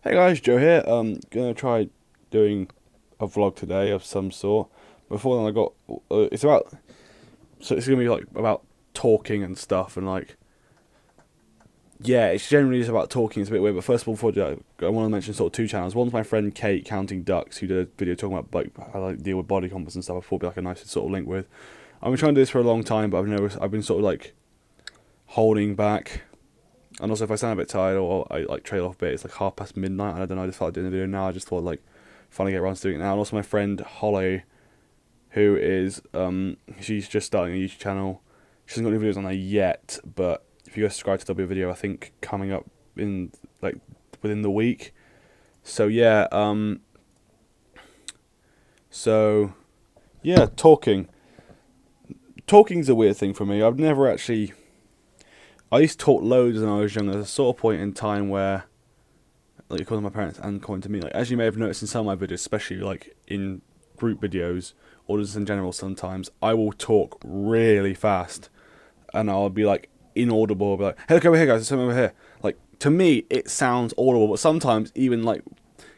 Hey guys, Joe here. Gonna try doing a vlog today of some sort. Before then, it's gonna be like about talking and stuff, and like, yeah, it's generally just about talking. It's a bit weird, but first of all, before I do that, I want to mention sort of two channels. One's my friend Kate Counting Ducks, who did a video talking about like how I like deal with body composition and stuff. I thought it'd be like a nice sort of link with. I've been trying to do this for a long time, but I've been sort of like holding back. And also, if I sound a bit tired or I like trail off a bit, it's like midnight, and I don't know. I just felt like doing the video now. I just thought like finally get around to doing it now. And also, my friend Holly, who is she's just starting a YouTube channel. She hasn't got any videos on there yet, but if you go subscribe to, there'll be a video I think coming up in like within the week. So yeah, so yeah, talking's a weird thing for me. I've never actually. I used to talk loads when I was younger. There's a sort of point in time where, like, according to my parents and according to me, like, as you may have noticed in some of my videos, especially like in group videos or just in general, sometimes I will talk really fast, and I'll be like inaudible. I'll be like, "Hey, look over here, guys! There's something over here." Like, to me, it sounds audible, but sometimes even like,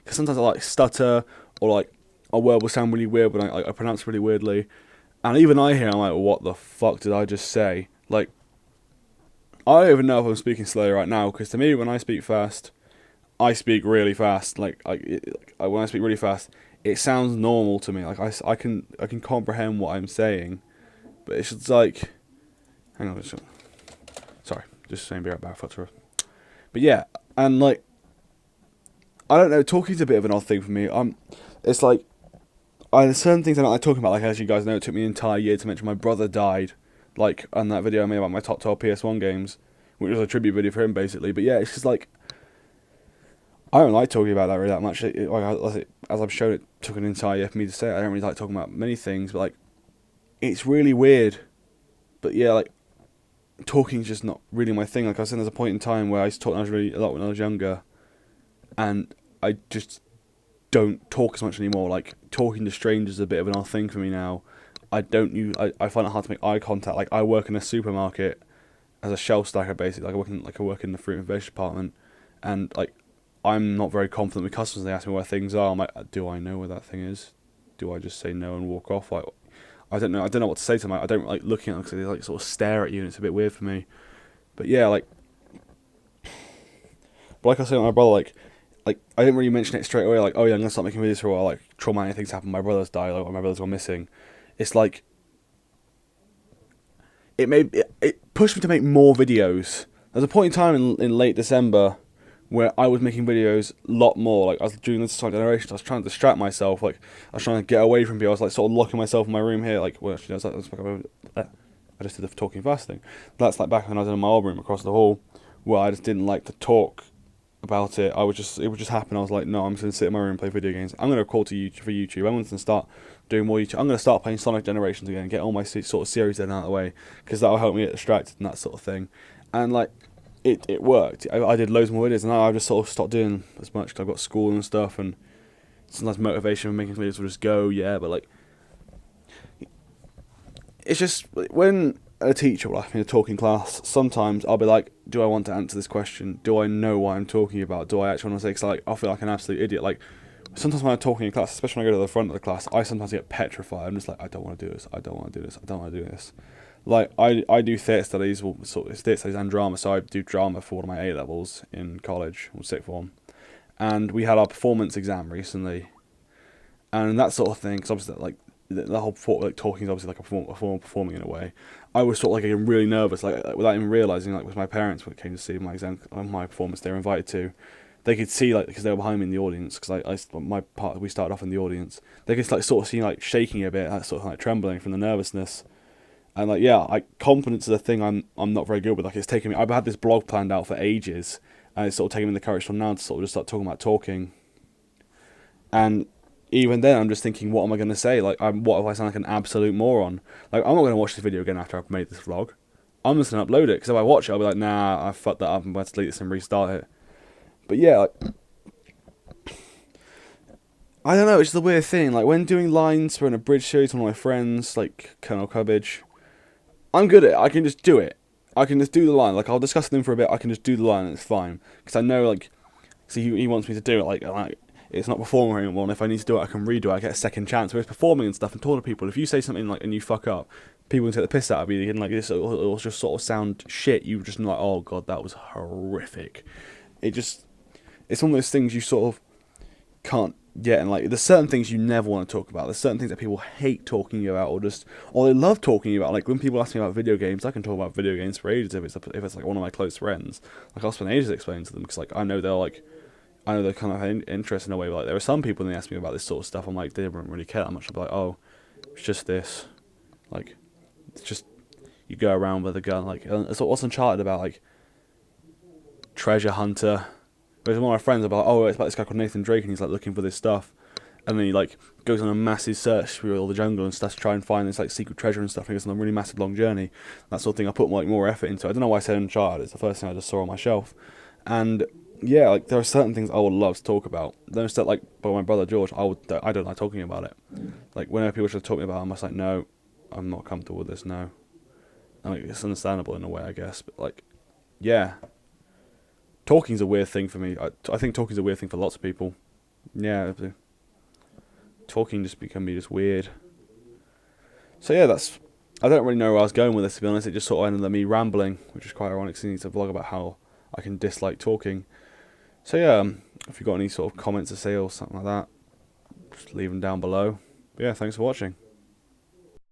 because sometimes I like stutter or like a word will sound really weird when I pronounce it really weirdly, and even I hear, I'm like, "What the fuck did I just say?" Like. I don't even know if I'm speaking slowly right now, because to me, when I speak fast, I speak really fast. When I speak really fast, it sounds normal to me. Like I can comprehend what I'm saying, but it's just like, hang on, sorry, just saying, be right back, for. But yeah, and like, I don't know, talking's a bit of an odd thing for me. It's like, there's certain things I don't like talking about. Like, as you guys know, it took me an entire year to mention my brother died. Like, on that video I made about my top 12 PS1 games, which was a tribute video for him, basically. But yeah, it's just like, I don't like talking about that really that much. As I've shown, it took an entire year for me to say it. I don't really like talking about many things, but like, it's really weird. But yeah, like, talking's just not really my thing. Like I said, there's a point in time where I used to talk a lot when I was younger, and I just don't talk as much anymore. Like, talking to strangers is a bit of an odd thing for me now. I find it hard to make eye contact. Like, I work in a supermarket as a shelf stacker, basically. I work in the fruit and veg department, and like, I'm not very confident with customers. They ask me where things are. I'm like, do I know where that thing is? Do I just say no and walk off? Like, I don't know. I don't know what to say to them. I don't like looking at them because they like sort of stare at you, and it's a bit weird for me. But yeah, like I said to my brother, like I didn't really mention it straight away. Like, oh yeah, I'm gonna start making videos for a while. Like, traumatic things happen. My brother's died. Like, my brother's gone missing. It's like, it pushed me to make more videos. There's a point in time in late December where I was making videos a lot more. Like, I was doing this side generation. I was trying to distract myself. Like, I was trying to get away from people. I was like sort of locking myself in my room here. Like, well, actually, I just did the talking fast thing. That's like back when I was in my old room across the hall, where I just didn't like to talk about it. It would just happen. I was like, no, I'm just gonna sit in my room and play video games. I'm gonna record to YouTube for YouTube. I'm gonna start doing more YouTube. I'm gonna start playing Sonic Generations again, and get all my sort of series then out of the way, because that'll help me get distracted and that sort of thing. And like, it worked. I did loads more videos, and now I've just sort of stopped doing as much because I've got school and stuff, and sometimes motivation for making videos will just go, yeah. But like, it's just when a teacher will ask me to talk in class, sometimes I'll be like, do I want to answer this question? Do I know what I'm talking about? Do I actually want to say? Because like, I feel like an absolute idiot. Like, sometimes when I'm talking in class, especially when I go to the front of the class, I sometimes get petrified. I'm just like, I don't want to do this. I don't want to do this. I don't want to do this. Like, I do theatre studies, well, sort of theatre studies and drama. So I do drama for one of my A levels in college, or sixth form, and we had our performance exam recently, and that sort of thing. Because obviously, like, the whole like talking is obviously like a form of performing in a way. I was sort of like getting really nervous, like without even realizing, like with my parents when it came to see my exam, my performance, they were invited to. They could see, like, because they were behind me in the audience, because we started off in the audience. They could like sort of see like shaking a bit, like, sort of like trembling from the nervousness. And like, yeah, confidence is a thing I'm not very good with. Like, it's taken me. I've had this blog planned out for ages, and it's sort of taken me the courage from now to sort of just start talking about talking. And even then, I'm just thinking, what am I going to say? Like, what if I sound like an absolute moron? Like, I'm not going to watch this video again after I've made this vlog. I'm just going to upload it, because if I watch it, I'll be like, nah, I fucked that up. I'm going to delete this and restart it. But yeah, like, I don't know. It's just a weird thing. Like, when doing lines for an abridged series with one of my friends, like Colonel Cubbage, I'm good at it. I can just do it. I can just do the line. Like, I'll discuss them for a bit. I can just do the line and it's fine. Because I know, like, So he wants me to do it like it's not performing anymore. And if I need to do it, I can redo it. I get a second chance. Whereas performing and stuff and talking to people, if you say something like and you fuck up, people can take the piss out of you. And like this, it'll just sort of sound shit. You just like, oh god, that was horrific. It's one of those things you sort of can't get, and like there's certain things you never want to talk about. There's certain things that people hate talking about, or they love talking about. Like when people ask me about video games, I can talk about video games for ages if it's like one of my close friends. Like I'll spend ages explaining to them because like I know they're kind of interested in a way. But, like there are some people when they ask me about this sort of stuff, I'm like they don't really care that much. I'll be like, oh, it's just this, like it's just you go around with a gun. Like it's what's Uncharted about, like treasure hunter. But one of my friends about, oh, it's about this guy called Nathan Drake, and he's like looking for this stuff, and then he like goes on a massive search through all the jungle and stuff to try and find this like secret treasure and stuff. And he goes on a really massive long journey. That sort of thing. I put like more effort into. I don't know why I said Uncharted. It's the first thing I just saw on my shelf, and yeah, like there are certain things I would love to talk about. Then instead, like by my brother George, I don't like talking about it. Like whenever people try to talk to me about it, I'm just like, no, I'm not comfortable with this. No, I mean it's understandable in a way, I guess, but like, yeah. Talking's a weird thing for me. I think talking's a weird thing for lots of people. Yeah, talking just can be just weird. So yeah, I don't really know where I was going with this, to be honest. It just sort of ended up me rambling, which is quite ironic, since I need to vlog about how I can dislike talking. So yeah, if you've got any sort of comments to say or something like that, just leave them down below. But yeah, thanks for watching.